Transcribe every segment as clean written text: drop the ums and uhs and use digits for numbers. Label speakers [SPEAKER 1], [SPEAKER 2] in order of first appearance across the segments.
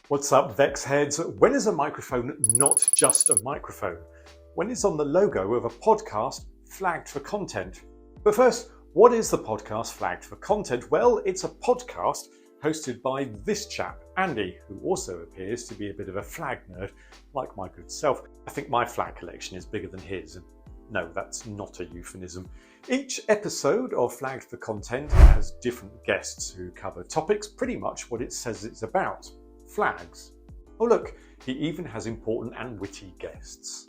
[SPEAKER 1] What's up, Vex heads? When is a microphone not just a microphone? When it's on the logo of a podcast flagged for content. But first, what is the podcast flagged for content? Well, it's a podcast hosted by this chap, Andy, who also appears to be a bit of a flag nerd, like my good self. I think my flag collection is bigger than his. No, that's not a euphemism. Each episode of Flagged for Content has different guests who cover topics pretty much what it says it's about. Flags. Oh look, he even has important and witty guests.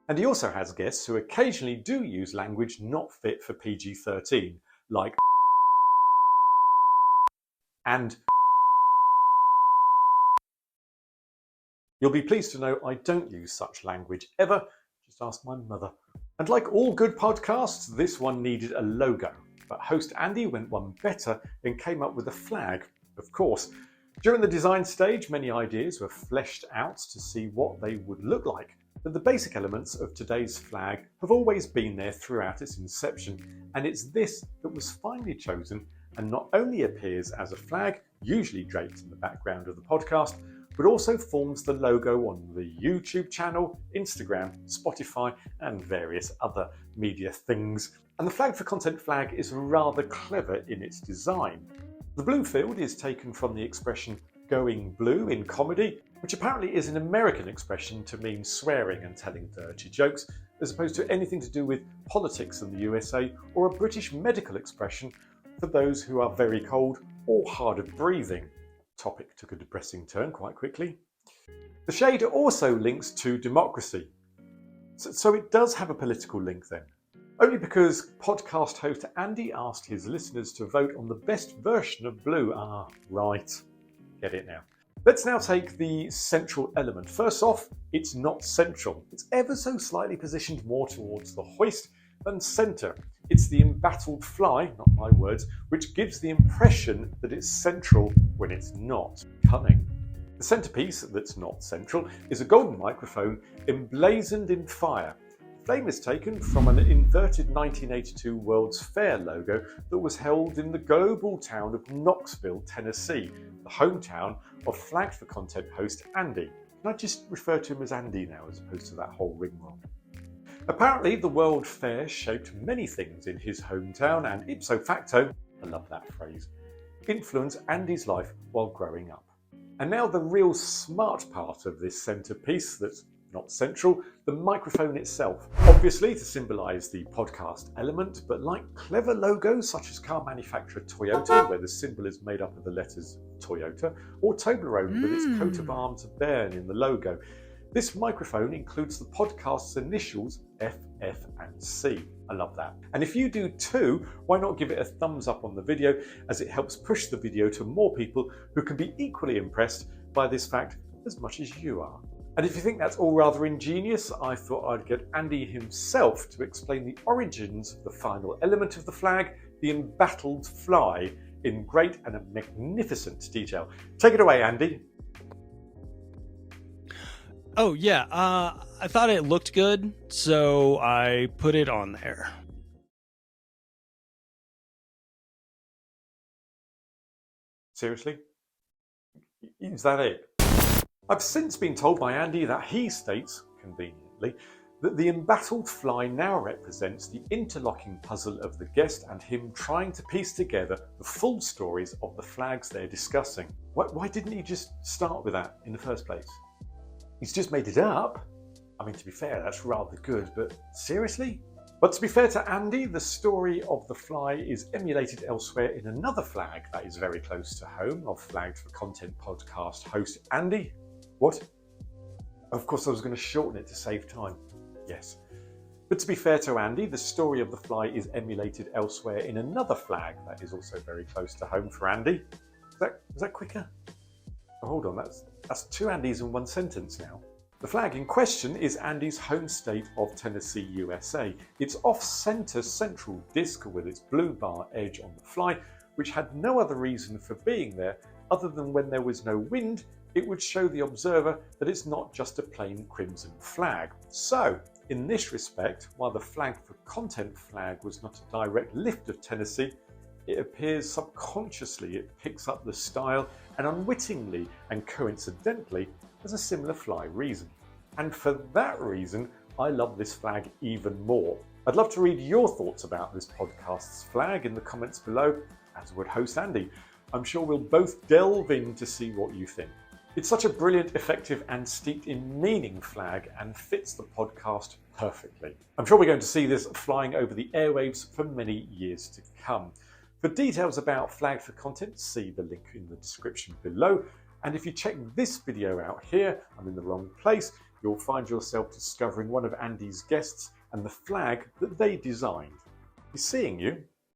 [SPEAKER 1] And he also has guests who occasionally do use language not fit for PG-13, like and. You'll be pleased to know I don't use such language ever, just ask my mother. And like all good podcasts, this one needed a logo, but host Andy went one better and came up with a flag, of course. During the design stage, many ideas were fleshed out to see what they would look like, but the basic elements of today's flag have always been there throughout its inception, and it's this that was finally chosen and not only appears as a flag, usually draped in the background of the podcast, but also forms the logo on the YouTube channel, Instagram, Spotify, and various other media things. And the Flag for Content flag is rather clever in its design. The blue field is taken from the expression going blue in comedy, which apparently is an American expression to mean swearing and telling dirty jokes, as opposed to anything to do with politics in the USA, or a British medical expression for those who are very cold or hard of breathing. Topic took a depressing turn quite quickly. The shade also links to democracy. So it does have a political link then. Only because podcast host Andy asked his listeners to vote on the best version of blue. Ah, right. Get it now. Let's now take the central element. First off, it's not central. It's ever so slightly positioned more towards the hoist than centre. It's the embattled fly, not my words, which gives the impression that it's central when it's not. Cunning. The centrepiece that's not central is a golden microphone emblazoned in fire. Flame is taken from an inverted 1982 World's Fair logo that was held in the global town of Knoxville, Tennessee, the hometown of Flagged for Content host Andy. Can I just refer to him as Andy now as opposed to that whole ringworm? Apparently, the World Fair shaped many things in his hometown and ipso facto, I love that phrase, influenced Andy's life while growing up. And now the real smart part of this centrepiece that's not central, the microphone itself. Obviously to symbolise the podcast element, but like clever logos such as car manufacturer Toyota, where the symbol is made up of the letters Toyota, or Toblerone with its coat of arms of Bern in the logo, this microphone includes the podcast's initials F, F and C. I love that. And if you do too, why not give it a thumbs up on the video, as it helps push the video to more people who can be equally impressed by this fact as much as you are. And if you think that's all rather ingenious, I thought I'd get Andy himself to explain the origins of the final element of the flag, the embattled fly, in great and magnificent detail. Take it away, Andy.
[SPEAKER 2] Oh yeah, I thought it looked good, so I put it on there.
[SPEAKER 1] Seriously? Is that it? I've since been told by Andy that he states, conveniently, that the embattled fly now represents the interlocking puzzle of the guest and him trying to piece together the full stories of the flags they're discussing. Why didn't he just start with that in the first place? He's just made it up. I mean, to be fair, that's rather good, but seriously? But to be fair to Andy, the story of the fly is emulated elsewhere in another flag that is very close to home of Flagged for Content podcast host Andy. What? Of course, I was going to shorten it to save time. Yes. But to be fair to Andy, the story of the fly is emulated elsewhere in another flag that is also very close to home for Andy. Was that quicker? Oh, hold on, that's two Andys in one sentence now. The flag in question is Andy's home state of Tennessee, USA. It's off-center central disc with its blue bar edge on the fly, which had no other reason for being there other than when there was no wind, it would show the observer that it's not just a plain crimson flag. So, in this respect, while the Flag for Content flag was not a direct lift of Tennessee, it appears subconsciously it picks up the style and unwittingly and coincidentally has a similar fly reason. And for that reason, I love this flag even more. I'd love to read your thoughts about this podcast's flag in the comments below, as would host Andy. I'm sure we'll both delve in to see what you think. It's such a brilliant, effective and steeped in meaning flag and fits the podcast perfectly. I'm sure we're going to see this flying over the airwaves for many years to come. For details about Flag for Content, see the link in the description below. And if you check this video out here, I'm in the wrong place, you'll find yourself discovering one of Andy's guests and the flag that they designed. He's seeing you.